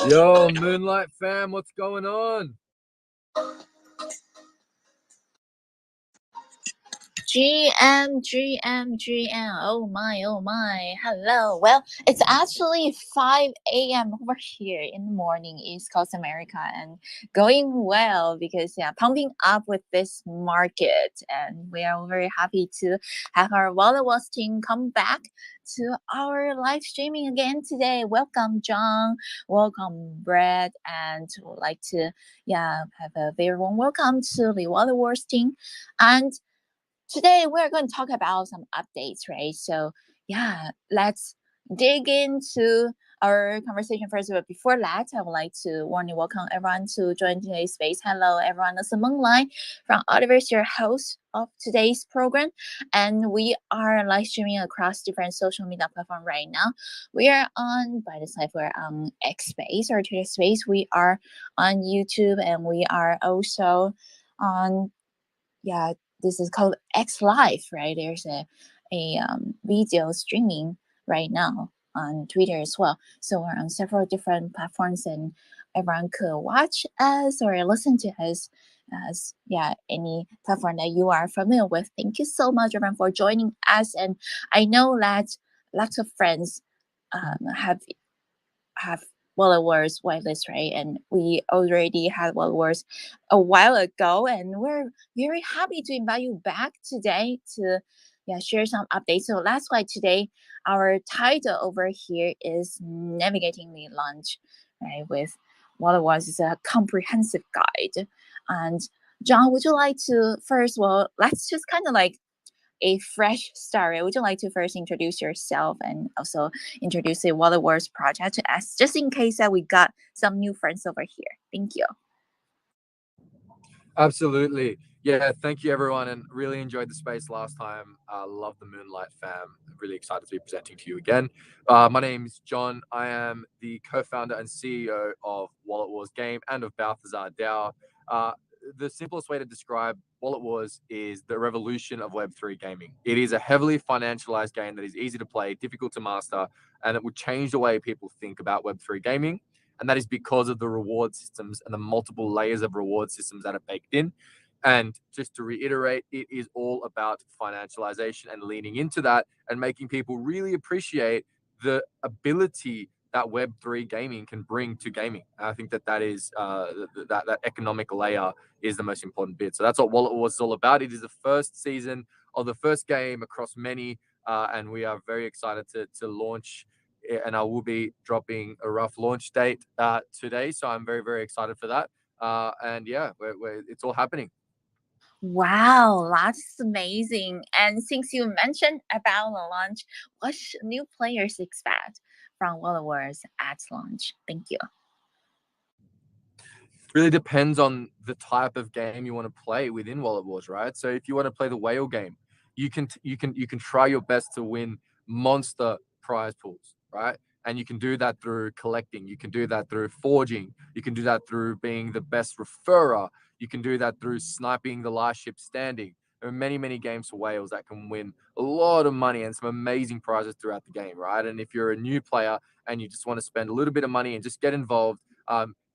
Yo, Moonlight fam, what's going on? GM. Oh my. Hello. Well, it's actually 5 a.m. over here in the morning, East Coast America, and going well because, pumping up with this market. And we are very happy to have our Ultiverse team come back to our live streaming again today. Welcome, John. Welcome, Brad. And would like to, have a very warm welcome to the Ultiverse team. And today we're going to talk about some updates, right? So let's dig into our conversation first. But before that, I would like to warmly welcome everyone to join today's space. Hello, everyone. This is Meng Lai from Ultiverse, your host of today's program. And we are live streaming across different social media platforms right now. We are on, by the side, we're on X Space or Twitter Space. We are on YouTube, and we are also on, yeah, this is called X Live, right? There's a video streaming right now on Twitter as well. So we're on several different platforms, and everyone could watch us or listen to us as, yeah, any platform that you are familiar with. Thank you so much, everyone, for joining us. And I know that lots of friends have World Wars whitelist, right? And we already had World Wars a while ago, and we're very happy to invite you back today to, yeah, share some updates. So that's why today our title over here is Navigating the Launch, right? With World Wars is a comprehensive guide. And John, would you like to first, well, let's just kind of like a fresh start. Would you like to first introduce yourself and also introduce the Water Wars project to us, just in case that we got some new friends over here? Thank you. Absolutely. Yeah, thank you everyone, and really enjoyed the space last time. Love the Moonlight fam. Really excited to be presenting to you again. My name is John. I am the co-founder and CEO of Wallet Wars Game and of Balthazar DAO. The simplest way to describe Wallet Wars is the revolution of Web3 gaming. It is a heavily financialized game that is easy to play, difficult to master, and it would change the way people think about Web3 gaming. And that is because of the reward systems and the multiple layers of reward systems that are baked in. And just to reiterate, it is all about financialization and leaning into that and making people really appreciate the ability that Web3 gaming can bring to gaming. And I think that is that economic layer is the most important bit. So that's what Wallet Wars is all about. It is the first season of the first game across many, and we are very excited to launch. And I will be dropping a rough launch date today, so I'm very, very excited for that. And yeah, it's all happening. Wow, that's amazing. And since you mentioned about the launch, what should new players expect from World Wars at launch? Thank you. Really depends on the type of game you want to play within Wallet Wars, right? So if you want to play the whale game, you can try your best to win monster prize pools, right? And you can do that through collecting. You can do that through forging. You can do that through being the best referrer. You can do that through sniping the last ship standing. There are many, many games for whales that can win a lot of money and some amazing prizes throughout the game, right? And if you're a new player and you just want to spend a little bit of money and just get involved,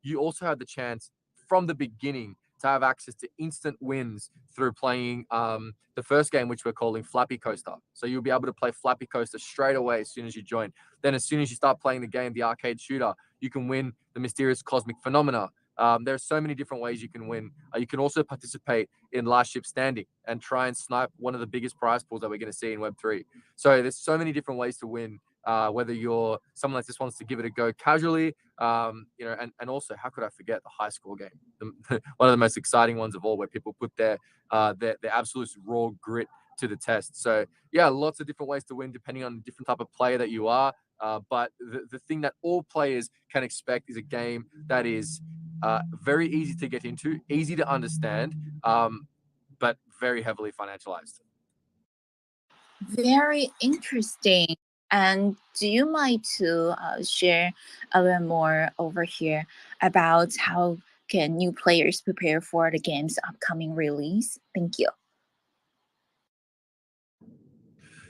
you also have the chance from the beginning to have access to instant wins through playing the first game, which we're calling Flappy Coaster. So you'll be able to play Flappy Coaster straight away as soon as you join. Then as soon as you start playing the game, the arcade shooter, you can win the mysterious cosmic phenomena. There are so many different ways you can win. You can also participate in Last Ship Standing and try and snipe one of the biggest prize pools that we're going to see in Web3. So there's so many different ways to win. Whether you're someone that just wants to give it a go casually, and also, how could I forget the high score game? One of the most exciting ones of all, where people put their absolute raw grit to the test. So yeah, lots of different ways to win depending on the different type of player that you are. But the thing that all players can expect is a game that is very easy to get into, easy to understand, but very heavily financialized. Very interesting. And do you mind to share a little more over here about how can new players prepare for the game's upcoming release? Thank you.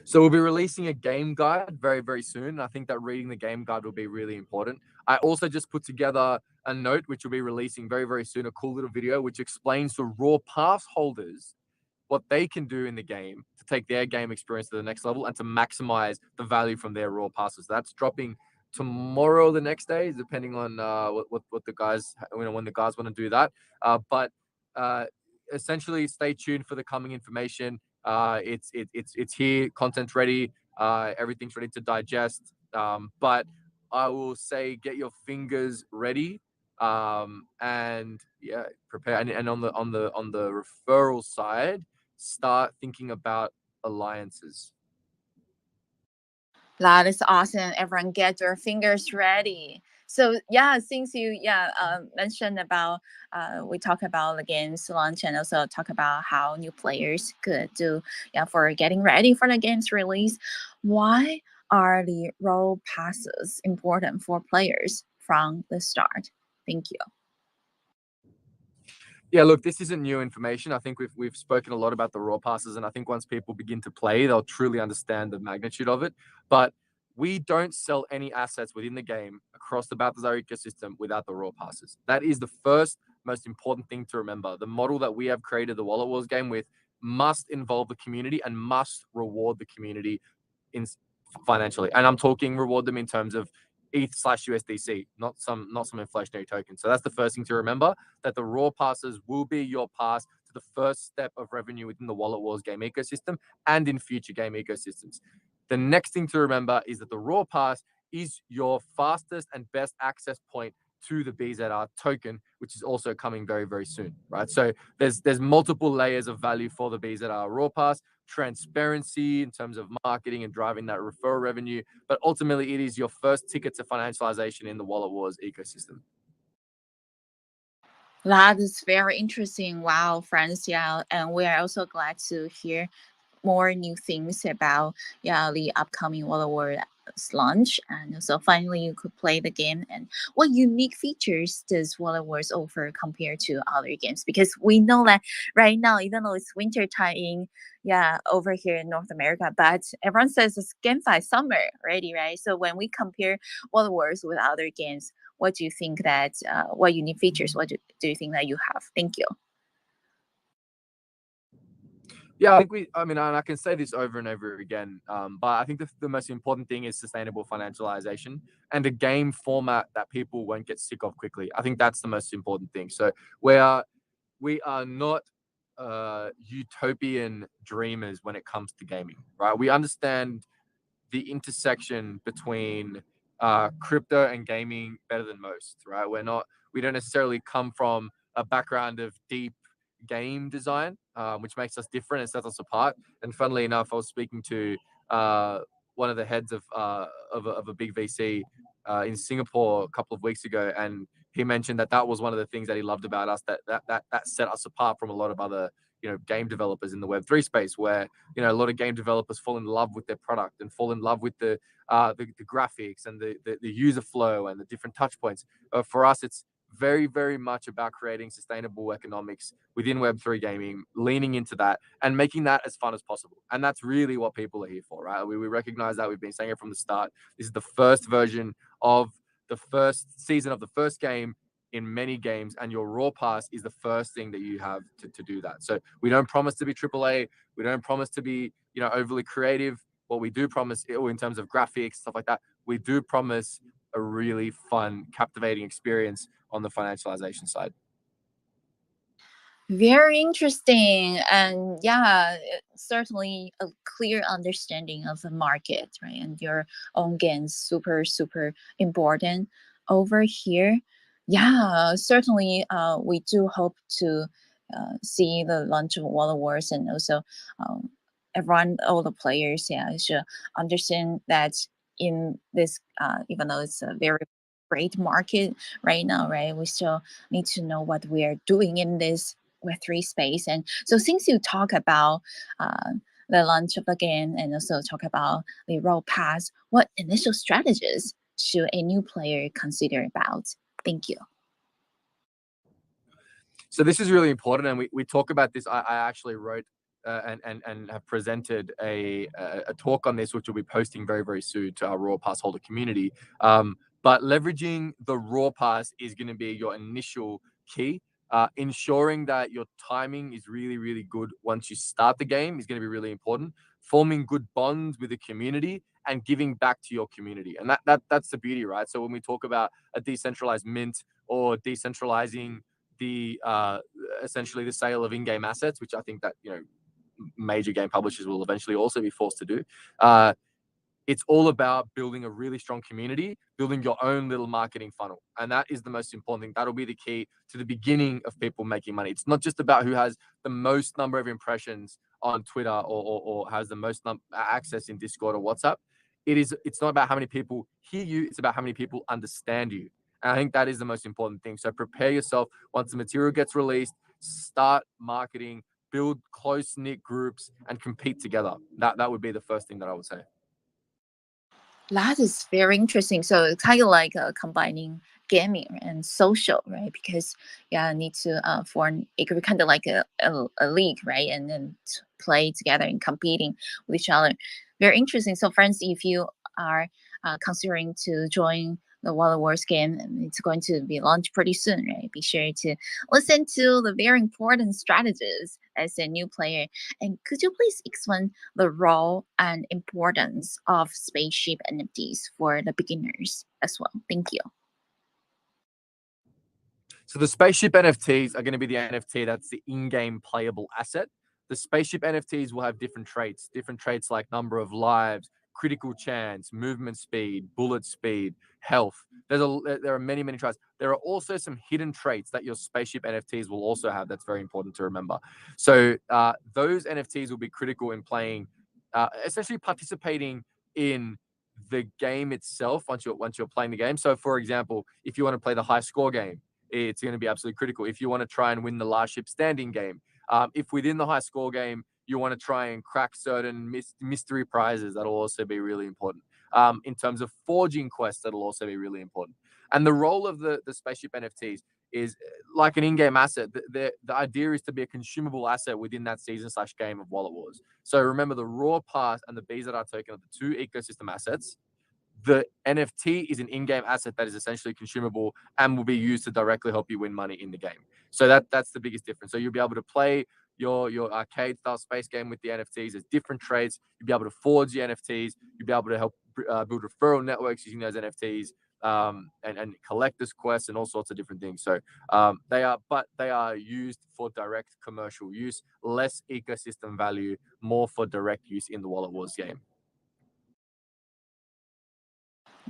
So we'll be releasing a game guide very, very soon. I think that reading the game guide will be really important. I also just put together a note, which will be releasing very, very soon, a cool little video, which explains to raw pass holders what they can do in the game to take their game experience to the next level and to maximize the value from their raw passes. That's dropping tomorrow, the next day, depending on what the guys, when the guys want to do that. But essentially, stay tuned for the coming information. It's here, content ready, everything's ready to digest. But I will say, get your fingers ready, and yeah, prepare. And on the referral side, start thinking about alliances. That is awesome. Everyone get your fingers ready. So yeah, since you mentioned about we talk about the games launch and also talk about how new players could do for getting ready for the game's release. Why are the role passes important for players from the start? Thank you. Yeah, look, this isn't new information. I think we've spoken a lot about the raw passes, and I think once people begin to play, they'll truly understand the magnitude of it. But we don't sell any assets within the game across the Balthazar ecosystem without the raw passes. That is the first most important thing to remember. The model that we have created the Wallet Wars game with must involve the community and must reward the community in financially. And I'm talking reward them in terms of ETH/USDC, not some inflationary token. So that's the first thing to remember, that the raw passes will be your pass to the first step of revenue within the Wallet Wars game ecosystem and in future game ecosystems. The next thing to remember is that the raw pass is your fastest and best access point to the BZR token, which is also coming very, very soon, right? So there's multiple layers of value for the BZR raw pass, transparency in terms of marketing and driving that referral revenue, but ultimately it is your first ticket to financialization in the Wallet Wars ecosystem. That is very interesting. Wow, friends. Yeah. And we are also glad to hear more new things about the upcoming World War launch, and so finally you could play the game. And what unique features does World Wars offer compared to other games? Because we know that right now, even though it's winter time in over here in North America, but everyone says it's GameFi summer already, right? So when we compare World Wars with other games, what do you think that what unique features do you think that you have? Thank you. Yeah, I mean, and I can say this over and over again, but I think the most important thing is sustainable financialization and a game format that people won't get sick of quickly. I think that's the most important thing. So we are not utopian dreamers when it comes to gaming, right? We understand the intersection between crypto and gaming better than most, right? We don't necessarily come from a background of deep game design, which makes us different and sets us apart. And funnily enough, I was speaking to one of the heads of a big VC in Singapore a couple of weeks ago, and he mentioned that was one of the things that he loved about us, that set us apart from a lot of other game developers in the Web3 space, where a lot of game developers fall in love with their product and fall in love with the graphics and the user flow and the different touch points. For us, it's very, very much about creating sustainable economics within Web3 gaming, leaning into that and making that as fun as possible. And that's really what people are here for, right? We recognize that. We've been saying it from the start. This is the first version of the first season of the first game in many games, and your raw pass is the first thing that you have to do that. So we don't promise to be AAA. We don't promise to be overly creative. What we do promise, in terms of graphics, stuff like that, we do promise a really fun, captivating experience on the financialization side. Very interesting. And certainly a clear understanding of the market, right? And your own gains, super, super important over here. Yeah, certainly we do hope to see the launch of World Wars, and also um, everyone, all the players, should understand that in this, even though it's a very great market right now, right? We still need to know what we are doing in this Web3 space. And so since you talk about the launch of the game and also talk about the role pass, what initial strategies should a new player consider about? Thank you. So this is really important, and we talk about this. I actually wrote and have presented a talk on this, which we'll be posting very, very soon to our Raw Pass holder community. But leveraging the Raw Pass is going to be your initial key. Ensuring that your timing is really, really good once you start the game is going to be really important. Forming good bonds with the community and giving back to your community, and that's the beauty, right? So when we talk about a decentralized mint or decentralizing the essentially the sale of in-game assets, which I think that major game publishers will eventually also be forced to do. It's all about building a really strong community, building your own little marketing funnel. And that is the most important thing. That'll be the key to the beginning of people making money. It's not just about who has the most number of impressions on Twitter or has the most access in Discord or WhatsApp. it's not about how many people hear you, it's about how many people understand you. And I think that is the most important thing. So prepare yourself. Once the material gets released, start marketing, build close knit groups, and compete together. That would be the first thing that I would say. That is very interesting. So it's kind of like combining gaming and social, right? Because yeah, I need to form it could be kind of like a league, right? And then play together and competing with each other. Very interesting. So friends, if you are considering to join the Wild Wars game, and it's going to be launched pretty soon, right? Be sure to listen to the very important strategies as a new player. And could you please explain the role and importance of spaceship NFTs for the beginners as well? Thank you. So the spaceship NFTs are going to be the NFT that's the in-game playable asset. The spaceship NFTs will have different traits like number of lives, critical chance, movement speed, bullet speed, health. There are many traits. There are also some hidden traits that your spaceship NFTs will also have. That's very important to remember. So those NFTs will be critical in playing, essentially participating in the game itself once you're playing the game. So for example, if you want to play the high score game, it's going to be absolutely critical. If you want to try and win the last ship standing game, if within the high score game you want to try and crack certain mystery prizes, that'll also be really important. In terms of forging quests, that'll also be really important. And the role of the spaceship NFTs is like an in-game asset. The idea is to be a consumable asset within that season/game of Wallet Wars. So remember, the raw pass and the BZR token are the two ecosystem assets. The NFT is an in-game asset that is essentially consumable and will be used to directly help you win money in the game. So that's the biggest difference. So you'll be able to play your arcade style space game with the NFTs. There's different traits. You'll be able to forge the NFTs. You'll be able to help build referral networks using those NFTs, and collectors quests and all sorts of different things. So they are used for direct commercial use, less ecosystem value, more for direct use in the Wallet Wars game.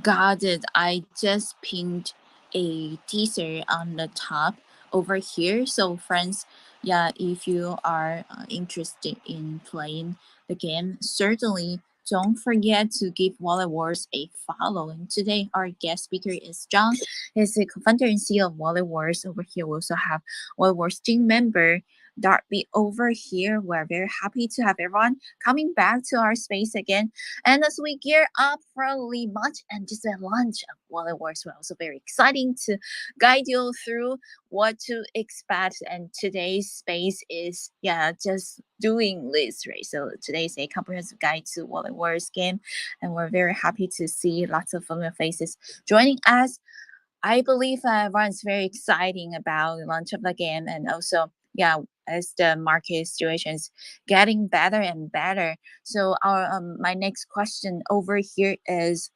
Got it. I just pinned a teaser on the top over here. So, friends, yeah, if you are interested in playing the game, certainly don't forget to give Wallet Wars a follow. And today, our guest speaker is John. He's the co-founder and CEO of Wallet Wars. Over here, we also have Wallet Wars team member Darby over here. We're very happy to have everyone coming back to our space again. And as we gear up for the much anticipated launch of Wallet Wars, we're also very exciting to guide you through what to expect. And today's space is, yeah, just doing this, right? So today's a comprehensive guide to Wallet Wars game. And we're very happy to see lots of familiar faces joining us. I believe everyone's very exciting about the launch of the game, and also, yeah, as the market situation is getting better and better. So, our my next question over here is,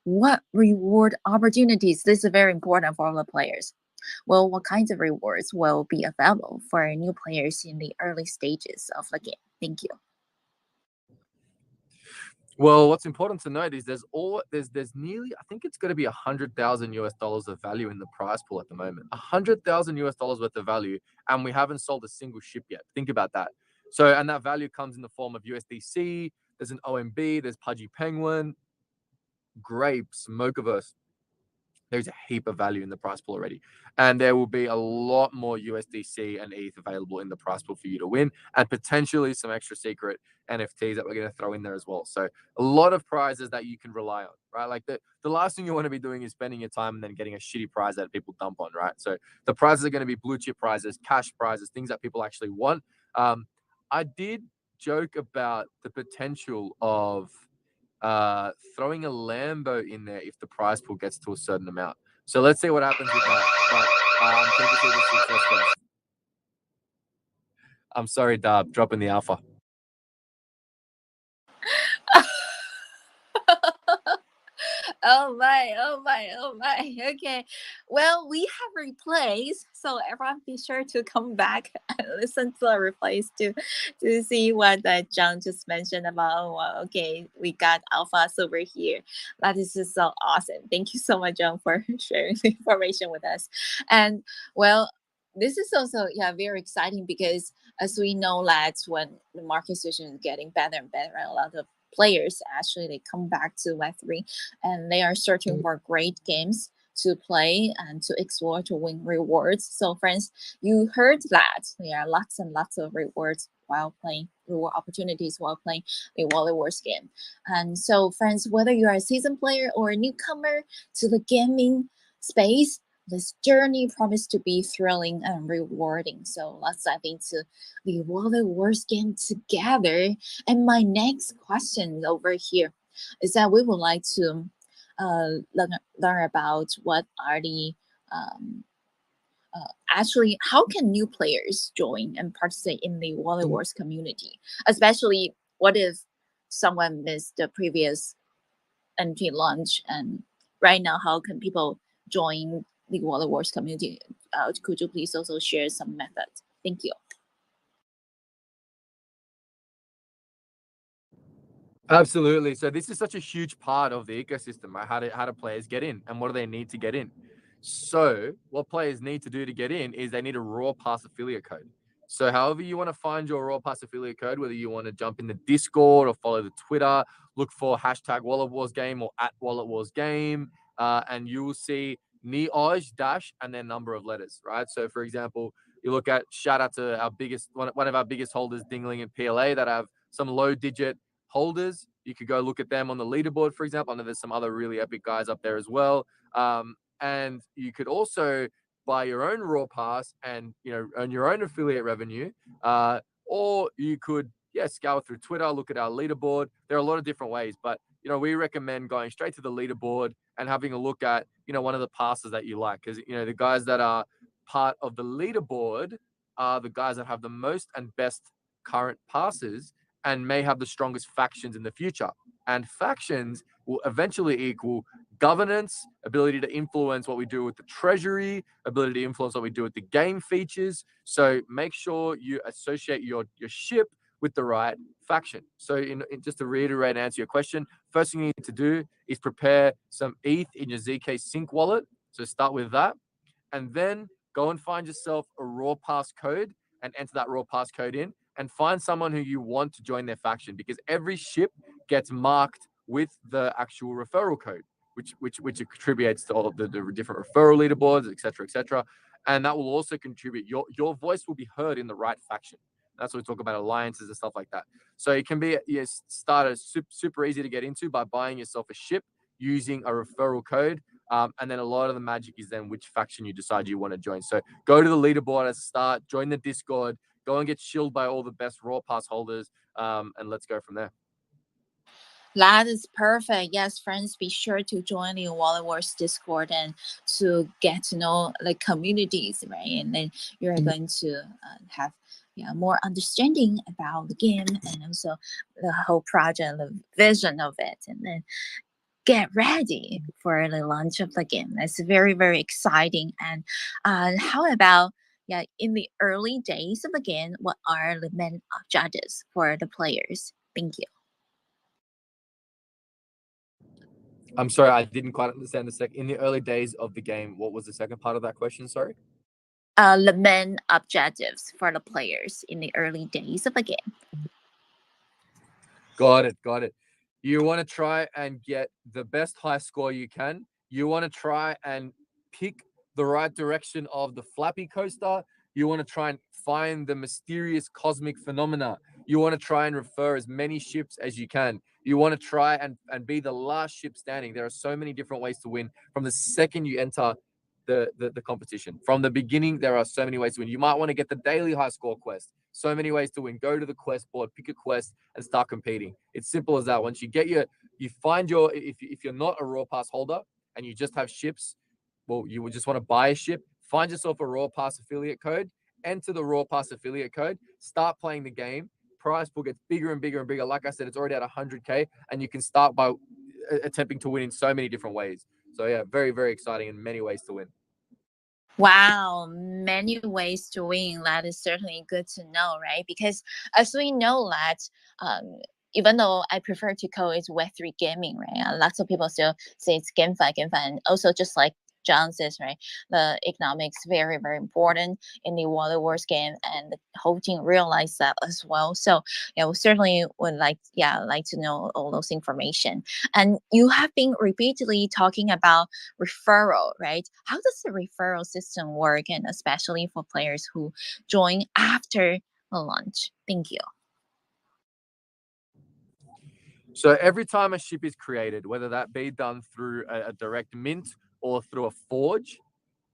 what reward opportunities? This is very important for all the players. Well, what kinds of rewards will be available for new players in the early stages of the game? Thank you. Well, what's important to note is there's nearly, I think it's going to be $100,000 of value in the prize pool at the moment. $100,000 worth of value, and we haven't sold a single ship yet. Think about that. So, and that value comes in the form of USDC. There's an OMB. There's Pudgy Penguin, Grapes, Mochaverse. There's a heap of value in the price pool already. And there will be a lot more USDC and ETH available in the price pool for you to win, and potentially some extra secret NFTs that we're going to throw in there as well. So a lot of prizes that you can rely on, right? Like the last thing you want to be doing is spending your time and then getting a shitty prize that people dump on, right? So the prizes are going to be blue chip prizes, cash prizes, things that people actually want. I did joke about the potential of throwing a Lambo in there if the prize pool gets to a certain amount. So let's see what happens with that. But I'm keen to see the success first. I'm sorry, Dab, dropping the alpha. Oh my, oh my, oh my. Okay. Well, we have replays, so everyone be sure to come back and listen to the replays to see what John just mentioned about. Oh, well, okay, we got alphas over here. That is just so awesome. Thank you so much, John, for sharing the information with us. And well, this is also very exciting because as we know that when the market situation is getting better and better, a lot of players actually they come back to Web3 and they are searching for great games to play and to explore to win rewards. So friends, you heard that there are lots and lots of rewards while playing, reward opportunities while playing a Wally Wars game. And so friends, whether you are a seasoned player or a newcomer to the gaming space, this journey promised to be thrilling and rewarding. So let's dive into the Wally Wars game together. And my next question over here is that we would like to learn about what are the um, actually how can new players join and participate in the Wally Wars community, especially what if someone missed the previous NFT launch and right now how can people join the Wally Wars community? Could you please also share some methods? Thank you. Absolutely. So this is such a huge part of the ecosystem, right? How do players get in and what do they need to get in? So what players need to do to get in is they need a raw pass affiliate code. So however you want to find your raw pass affiliate code, whether you want to jump in the Discord or follow the Twitter, look for hashtag Wallet Wars Game or at Wallet Wars Game, and you will see Neoj dash and their number of letters, right? So for example, you look at shout out to our biggest one of our biggest holders, Dingling and PLA, that have some low digit holders. You could go look at them on the leaderboard, for example. I know there's some other really epic guys up there as well. And you could also buy your own raw pass and earn your own affiliate revenue. Or you could scour through Twitter, look at our leaderboard. There are a lot of different ways, but we recommend going straight to the leaderboard and having a look at one of the passes that you like, because the guys that are part of the leaderboard are the guys that have the most and best current passes and may have the strongest factions in the future. And factions will eventually equal governance, ability to influence what we do with the treasury, ability to influence what we do with the game features. So make sure you associate your ship with the right faction. So just to reiterate and answer your question, first thing you need to do is prepare some ETH in your ZK Sync wallet. So start with that. And then go and find yourself a raw pass code and enter that raw pass code in, and find someone who you want to join their faction, because every ship gets marked with the actual referral code, which contributes to all of the different referral leaderboards, etc. And that will also contribute. Your voice will be heard in the right faction. That's what we talk about, alliances and stuff like that. So it can be started super easy to get into by buying yourself a ship using a referral code. And then a lot of the magic is then which faction you decide you want to join. So go to the leaderboard as a start, join the Discord, go and get shielded by all the best raw pass holders, and let's go from there. That is perfect. Yes, friends, be sure to join the Wally Wars Discord and to get to know the communities, right? And then you're going to have more understanding about the game and also the whole project, the vision of it, and then get ready for the launch of the game. That's very, very exciting. And how about in the early days of the game, what are the main objectives for the players? Thank you. I'm sorry, I didn't quite understand the second. In the early days of the game, what was the second part of that question? Sorry. The main objectives for the players in the early days of the game. Got it. You want to try and get the best high score you can. You want to try and pick the right direction of the flappy coaster. You want to try and find the mysterious cosmic phenomena. You want to try and refer as many ships as you can. You want to try and be the last ship standing. There are so many different ways to win from the second you enter the competition. From the beginning, there are so many ways to win. You might want to get the daily high score quest. So many ways to win. Go to the quest board, pick a quest, and start competing. It's simple as that. Once you get you find your, if you're not a raw pass holder and you just have ships, well, you would just want to buy a ship, find yourself a raw pass affiliate code, enter the raw pass affiliate code, start playing the game. Prize pool gets bigger and bigger and bigger. Like I said, it's already at 100K, and you can start by attempting to win in so many different ways. So yeah, very, very exciting and many ways to win. Wow, many ways to win. That is certainly good to know, right? Because as we know that even though I prefer to call it Web3 gaming, right? Lots of people still say it's GameFi, and also just like Johnson's, right? The economics very, very important in the Water Wars game, and the whole team realized that as well. So yeah, we certainly would like to know all those information. And you have been repeatedly talking about referral, right? How does the referral system work, and especially for players who join after the launch? Thank you. So every time a ship is created, whether that be done through a direct mint or through a forge,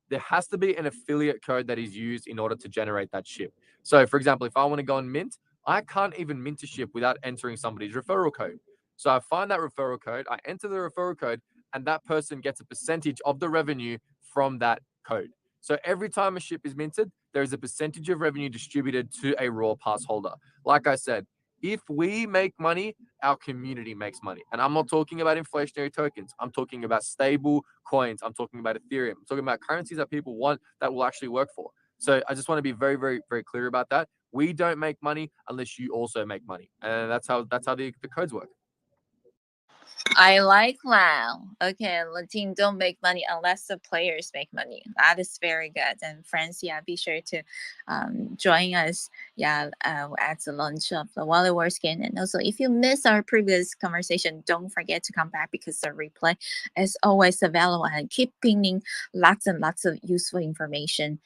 there has to be an affiliate code that is used in order to generate that ship. So, for example, if I want to go and mint, I can't even mint a ship without entering somebody's referral code. So I find that referral code, I enter the referral code, and that person gets a percentage of the revenue from that code. So every time a ship is minted, there is a percentage of revenue distributed to a raw pass holder. Like I said, if we make money, our community makes money. And I'm not talking about inflationary tokens. I'm talking about stable coins. I'm talking about Ethereum. I'm talking about currencies that people want that will actually work for. So I just want to be very, very, very clear about that. We don't make money unless you also make money. And that's how the codes work. I like that. Okay, the team don't make money unless the players make money. That is very good. And friends, yeah, be sure to join us, at the launch of the Water Wars game. And also, if you miss our previous conversation, don't forget to come back, because the replay is always available, and keep pinning lots and lots of useful information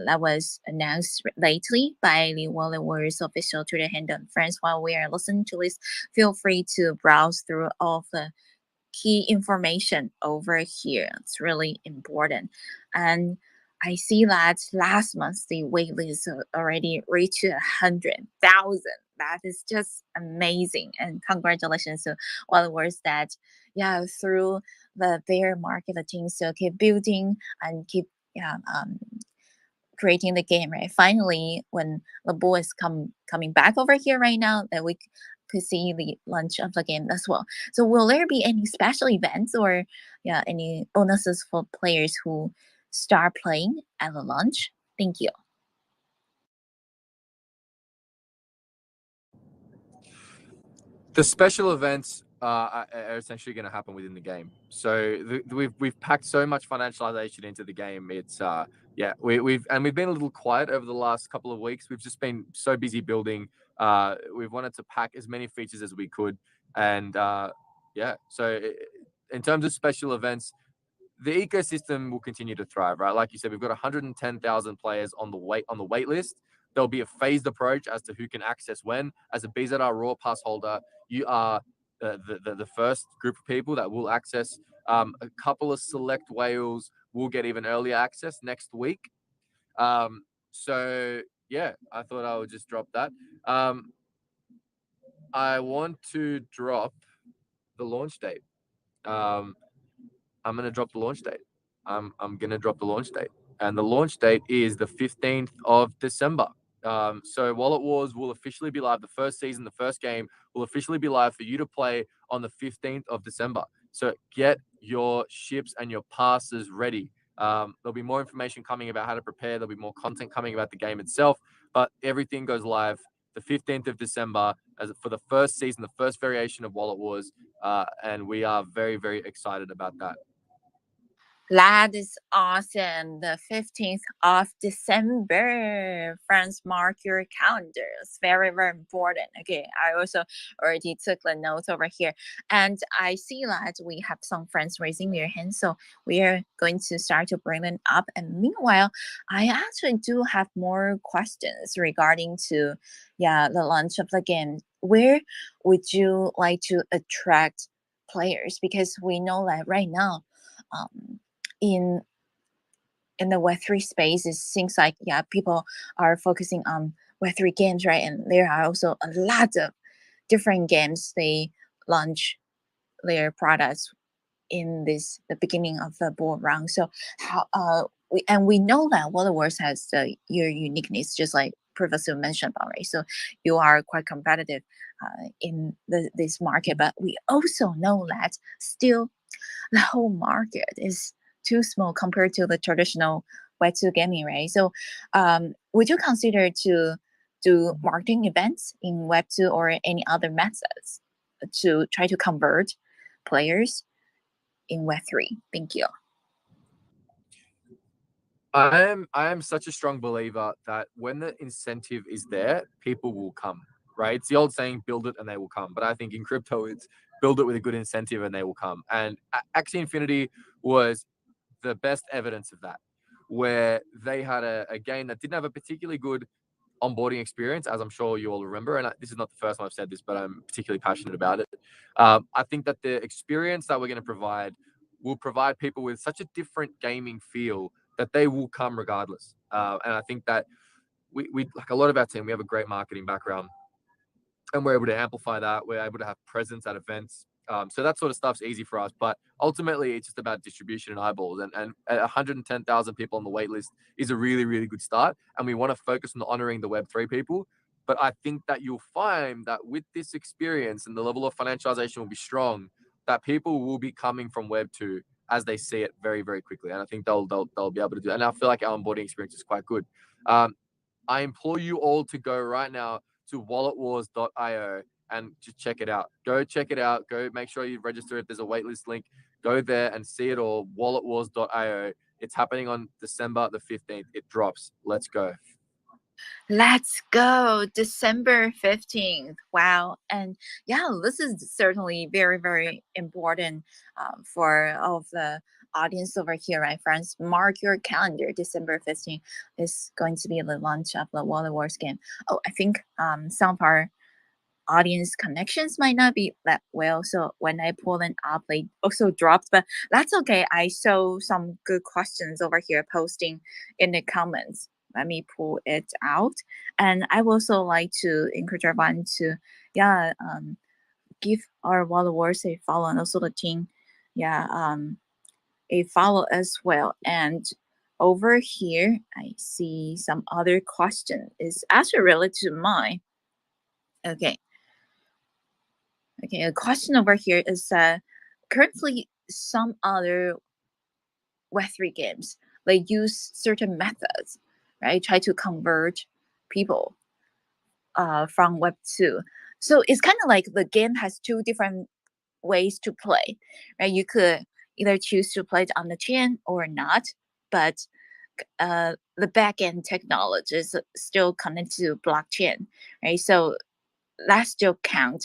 that was announced lately by the Water Wars official Twitter handle. Friends, while we are listening to this, feel free to browse through all of the key information over here. It's really important. And I see that last month the waitlist already reached 100,000. That is just amazing. And congratulations to all the words that, through the bear market, the team still keep building and keep, creating the game, right? Finally, when the bull is coming back over here right now, that we could see the launch of the game as well. So will there be any special events or any bonuses for players who start playing at the launch? Thank you. The special events are essentially going to happen within the game. So we've packed so much financialization into the game. It's we've been a little quiet over the last couple of weeks. We've just been so busy building. We've wanted to pack as many features as we could, and So in terms of special events, the ecosystem will continue to thrive, right? Like you said, we've got 110,000 players on the wait list. There'll be a phased approach as to who can access when. As a BZR Raw Pass holder, you are the first group of people that will access. A couple of select whales will get even earlier access next week. So yeah, I thought I would just drop that. I want to drop the launch date. I'm gonna drop the launch date. I'm gonna drop the launch date, and the launch date is the 15th of December. So Wallet Wars will officially be live. The first season, the first game will officially be live for you to play on the 15th of December. So get your ships and your passes ready. There'll be more information coming about how to prepare. There'll be more content coming about the game itself, but everything goes live the 15th of December for the first season, the first variation of Wallet Wars, and we are very, very excited about that. That is awesome. The 15th of December. Friends, mark your calendars. Very, very important. Okay, I also already took the notes over here. And I see that we have some friends raising their hands. So we are going to start to bring them up. And meanwhile, I actually do have more questions regarding to the launch of the game. Where would you like to attract players? Because we know that right now, in the Web3 space, it seems like people are focusing on Web3 games, right? And there are also a lot of different games they launch their products in the beginning of the bull run. So how we know that Waterworks has your uniqueness, just like previously mentioned about, right? So you are quite competitive in this market, but we also know that still the whole market is too small compared to the traditional Web2 gaming, right? So would you consider to do marketing events in Web2 or any other methods to try to convert players in Web3? Thank you. I am such a strong believer that when the incentive is there, people will come. Right? It's the old saying, "Build it and they will come." But I think in crypto, it's build it with a good incentive and they will come. And Axie Infinity was the best evidence of that, where they had a game that didn't have a particularly good onboarding experience, as I'm sure you all remember. And this is not the first time I've said this, but I'm particularly passionate about it. I think that the experience that we're going to provide will provide people with such a different gaming feel that they will come regardless. And I think that we like a lot of our team, we have a great marketing background and we're able to amplify that. We're able to have presence at events. So that sort of stuff's easy for us. But ultimately, it's just about distribution and eyeballs. And 110,000 people on the wait list is a really, really good start. And we want to focus on honoring the Web3 people. But I think that you'll find that with this experience and the level of financialization will be strong, that people will be coming from Web2 as they see it very, very quickly. And I think they'll be able to do it. And I feel like our onboarding experience is quite good. I implore you all to go right now to walletwars.io and just check it out. Go check it out. Go make sure you register if there's a waitlist link. Go there and see it all. Walletwars.io. It's happening on December the 15th. It drops. Let's go. Let's go. December 15th. Wow. And yeah, this is certainly very, very important for all of the audience over here, right, friends? Mark your calendar. December 15th is going to be the launch of the Wallet Wars game. Oh, I think some of our audience connections might not be that well. So when I pull it up, they also dropped, but that's okay. I saw some good questions over here posting in the comments. Let me pull it out. And I would also like to encourage everyone to, yeah, give our Wallet Wars a follow and also the team, yeah, a follow as well. And over here, I see some other question is actually related to mine. Okay. Okay, a question over here is currently some other Web3 games they use certain methods, right? Try to convert people from Web2. So it's kind of like the game has two different ways to play, right? You could either choose to play it on the chain or not, but the backend technology is still connected to blockchain, right? So that still count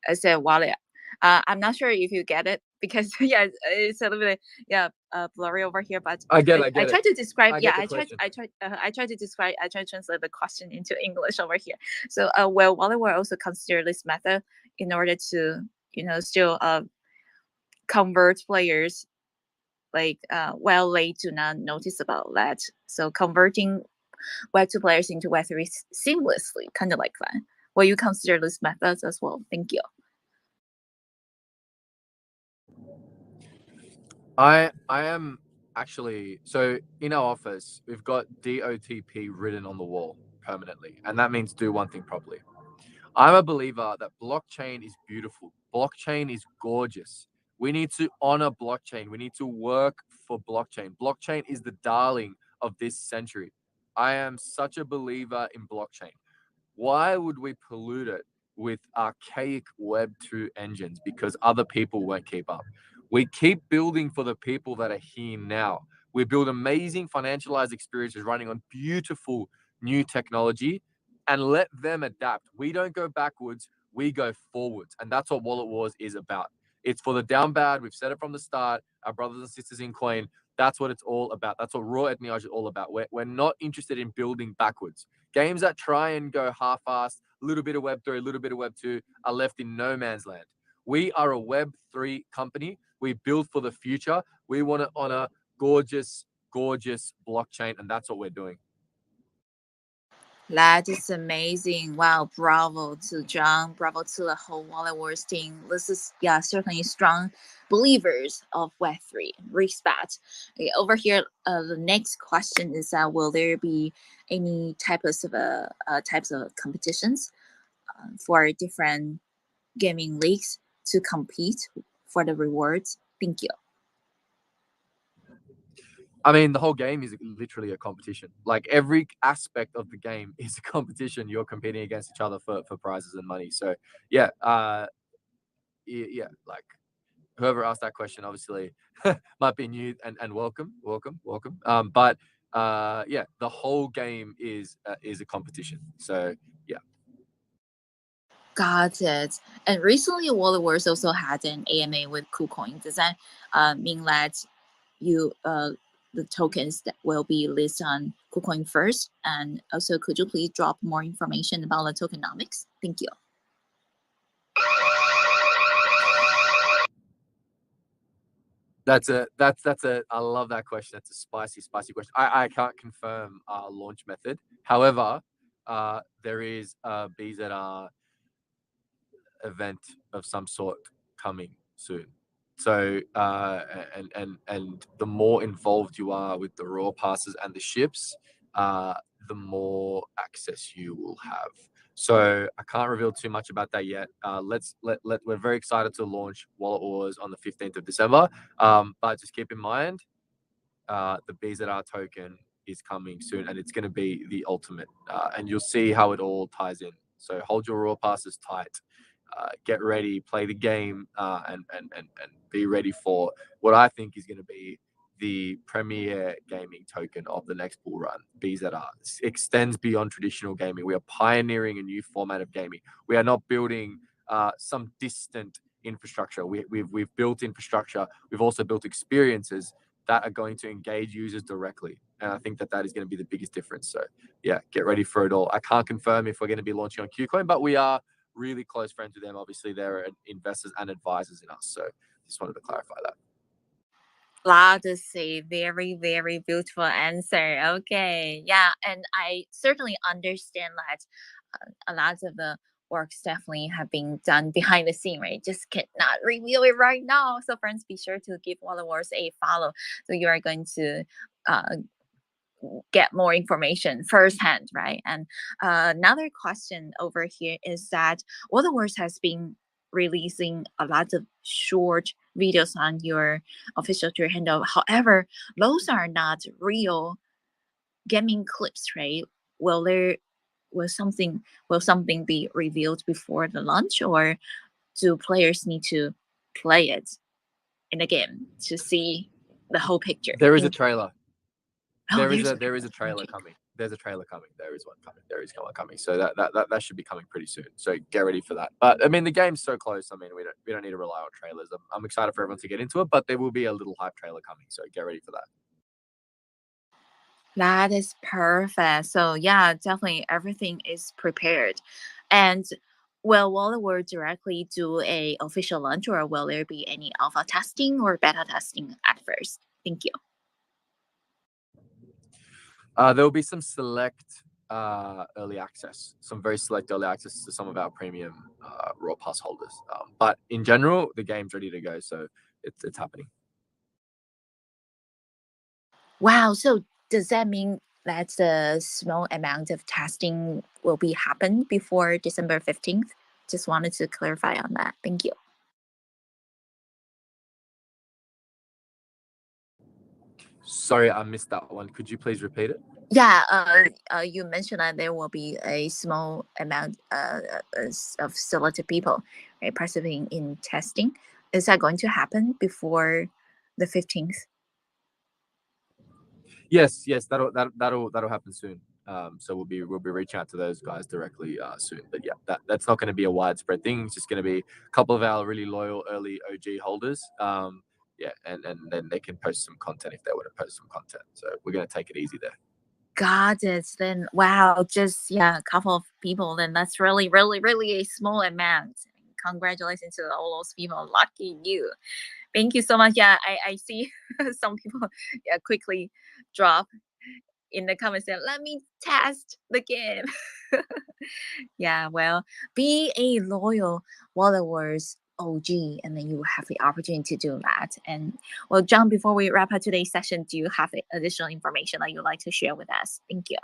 as a wallet. I'm not sure if you get it because yeah, it's a little bit yeah blurry over here. But I get I it. try to describe. I Yeah, get the question. I try to describe. I try to translate the question into English over here. So well, wallet will also consider this method in order to still convert players like while they do not notice about that. So converting Web2 players into Web3 seamlessly, kind of like that. Will you consider this methods as well? Thank you. I am actually, so in our office we've got DOTP written on the wall permanently, and that means do one thing properly. I'm a believer that blockchain is beautiful. Blockchain is gorgeous. We need to honor blockchain. We need to work for blockchain. Blockchain is the darling of this century. I am such a believer in blockchain. Why would we pollute it with archaic Web 2 engines because other people won't keep up? We keep building for the people that are here now. We build amazing financialized experiences running on beautiful new technology and let them adapt. We don't go backwards, we go forwards. And that's what Wallet Wars is about. It's for the down bad. We've said it from the start. Our brothers and sisters in Coin, that's what it's all about. That's what raw ethniage is all about. We're not interested in building backwards. Games that try and go half-assed, a little bit of Web3, a little bit of Web2, are left in no man's land. We are a Web3 company. We build for the future. We want to honor gorgeous, gorgeous blockchain, and that's what we're doing. That is amazing. Wow, bravo to John, bravo to the whole Wallet Wars team. This is certainly strong believers of Web3. Respect. Okay, over here, the next question is will there be any types of competitions for different gaming leagues to compete for the rewards? Thank you. I mean, the whole game is literally a competition. Like every aspect of the game is a competition. You're competing against each other for prizes and money. So yeah, yeah, like whoever asked that question obviously might be new and welcome. But yeah, the whole game is a competition. So yeah. Got it. And recently, Wars also had an AMA with KuCoin. Does that mean that you the tokens that will be listed on KuCoin first? And also, could you please drop more information about the tokenomics? Thank you. That's a I love that question. That's a spicy question. I can't confirm our launch method. However, there is a BZR event of some sort coming soon. So and the more involved you are with the raw passes and the ships, the more access you will have. So I can't reveal too much about that yet. We're very excited to launch Wallet Wars on the 15th of December. But just keep in mind, the BZR token is coming soon, and it's going to be the ultimate. And you'll see how it all ties in. So hold your raw passes tight. Get ready, play the game, and be ready for what I think is going to be the premier gaming token of the next bull run. BZR extends beyond traditional gaming. We are pioneering a new format of gaming. We are not building some distant infrastructure. We've built infrastructure. We've also built experiences that are going to engage users directly. And I think that is going to be the biggest difference. So yeah, get ready for it all. I can't confirm if we're going to be launching on KuCoin, but we are really close friends with them. Obviously, they're investors and advisors in us. So just wanted to clarify that. Glad to see. Very, very beautiful answer. Okay. Yeah. And I certainly understand that a lot of the works definitely have been done behind the scene, right? Just cannot reveal it right now. So friends, be sure to give Wallet Wars a follow. So you are going to get more information firsthand, right? And another question over here is that Wars has been releasing a lot of short videos on your official Twitter handle. However, those are not real gaming clips, right? Will there will something be revealed before the launch, or do players need to play it in the game to see the whole picture? There is a trailer. Oh, There is there's a trailer coming. There's a trailer coming. There is one coming. There is one coming. So that should be coming pretty soon. So get ready for that. But I mean, the game's so close. I mean, we don't need to rely on trailers. I'm excited for everyone to get into it, but there will be a little hype trailer coming. So get ready for that. That is perfect. So yeah, definitely everything is prepared. And will we directly do a official launch, or will there be any alpha testing or beta testing at first? Thank you. There will be some select early access, some very select early access to some of our premium raw pass holders. But in general, the game's ready to go, so it's happening. Wow. So does that mean that a small amount of testing will be happen before December 15th? Just wanted to clarify on that. Thank you. Sorry, I missed that one. Could you please repeat it? Yeah, you mentioned that there will be a small amount of selected people, right, participating in testing. Is that going to happen before the 15th? Yes, that'll happen soon. So we'll be reaching out to those guys directly soon. But yeah, that's not going to be a widespread thing. It's just going to be a couple of our really loyal early OG holders. Yeah, and then they can post some content if they want to post some content. So we're going to take it easy there. Got it. Then wow, just yeah, a couple of people. Then that's really, really, really a small amount. Congratulations to all those people. Lucky you. Thank you so much. Yeah, I see some people yeah, quickly drop in the comments saying, let me test the game. Yeah, well, be a loyal Wallet Wars OG, and then you will have the opportunity to do that. And well, John, before we wrap up today's session, do you have additional information that you'd like to share with us? Thank you.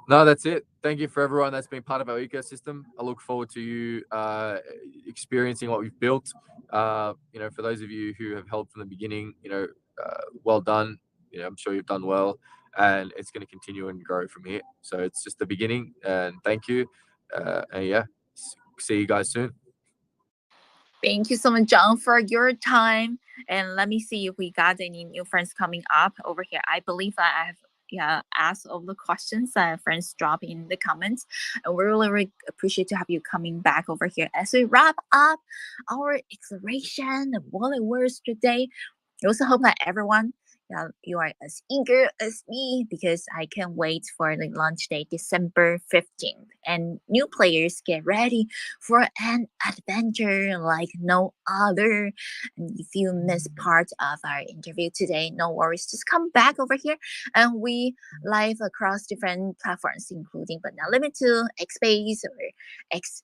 No, that's it. Thank you for everyone that's been part of our ecosystem. I look forward to you experiencing what we've built. For those of you who have held from the beginning, well done. I'm sure you've done well, and it's going to continue and grow from here. So it's just the beginning, and thank you. And yeah, see you guys soon. Thank you so much, John, for your time. And let me see if we got any new friends coming up over here. I believe that I have asked all the questions that friends drop in the comments. And we really appreciate to have you coming back over here as we wrap up our exploration of Ultiverse today. I also hope that everyone, you are as eager as me because I can't wait for the launch day, December 15th. And new players, get ready for an adventure like no other. And if you missed part of our interview today, no worries. Just come back over here and we live across different platforms, including but not limited to X-Base or X.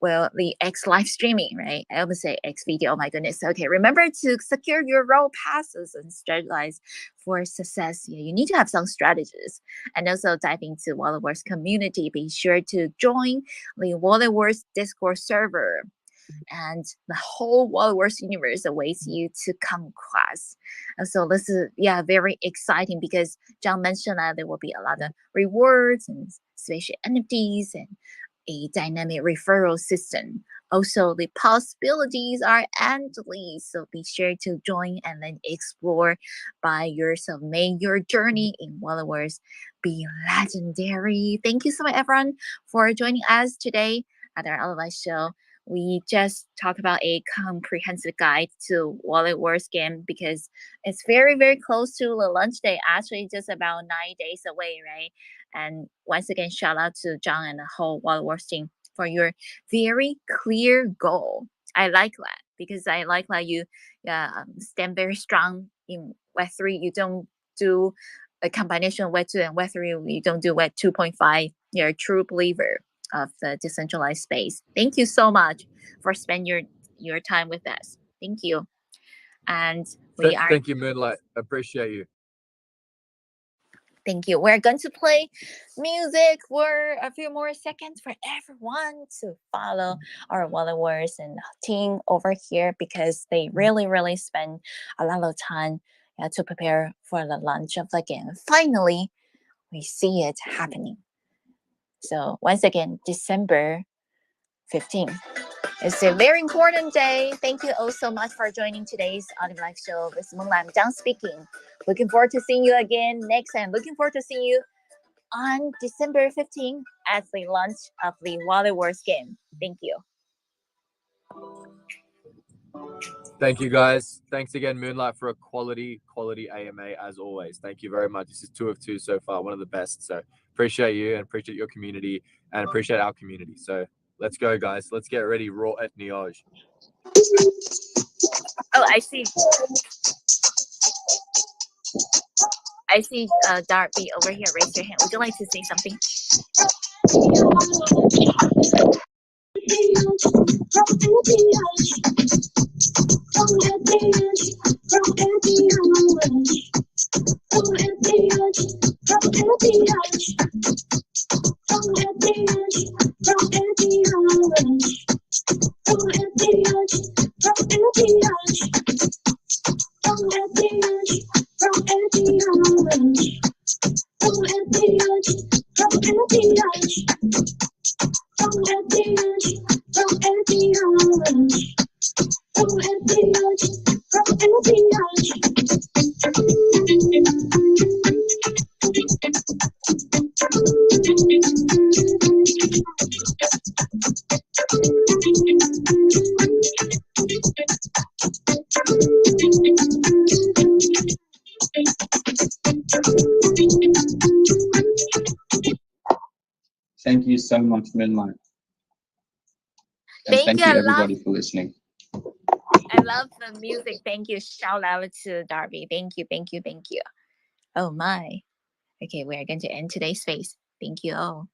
The X live streaming, right? I always say X video. Oh my goodness. Okay, remember to secure your role passes and strategize for success. Yeah, you need to have some strategies. And also dive into Ultiverse community. Be sure to join the Ultiverse Discord server. And the whole Ultiverse universe awaits you to conquest. And so this is very exciting because John mentioned that there will be a lot of rewards and special NFTs and a dynamic referral system. Also, the possibilities are endless, so be sure to join and then explore by yourself. May your journey in Ultiverse be legendary. Thank you so much, everyone, for joining us today at our Ultiverse show. We just talked about a comprehensive guide to Ultiverse game because it's very, very close to the launch day. Actually, just about 9 days away, right? And once again, shout out to John and the whole Ultiverse team for your very clear goal. I like that because I like that you stand very strong in Web3. You don't do a combination of Web2 and Web3. You don't do Web 2.5. You're a true believer of the decentralized space. Thank you so much for spending your time with us. Thank you. And Thank you, Moonlight. Appreciate you. Thank you. We're going to play music for a few more seconds for everyone to follow our Ultiverse and team over here because they really, really spend a lot of time to prepare for the launch of the game. Finally, we see it happening. So once again, December 15th. It's a very important day. Thank you all so much for joining today's Audio Live show. This is Moonlight. I'm John speaking. Looking forward to seeing you again next time. Looking forward to seeing you on December 15th at the launch of the Ultiverse game. Thank you. Thank you, guys. Thanks again, Moonlight, for a quality AMA as always. Thank you very much. This is 2 of 2 so far, one of the best. So appreciate you and appreciate your community and appreciate our community. So let's go, guys. Let's get ready. Raw at Niage. Oh, I see. Darby over here. Raise your hand. Would you like to say something? Thank you so much, Moonlight. And thank you everybody for listening. I love the music. Thank you. Shout out to Darby. Thank you. Oh my. Okay, we are going to end today's space. Thank you all.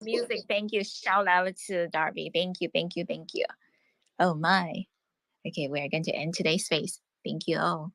music. Thank you. Shout out to Darby. Thank you. Thank you. Thank you. Oh my. Okay, we're going to end today's space. Thank you all.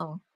Oh.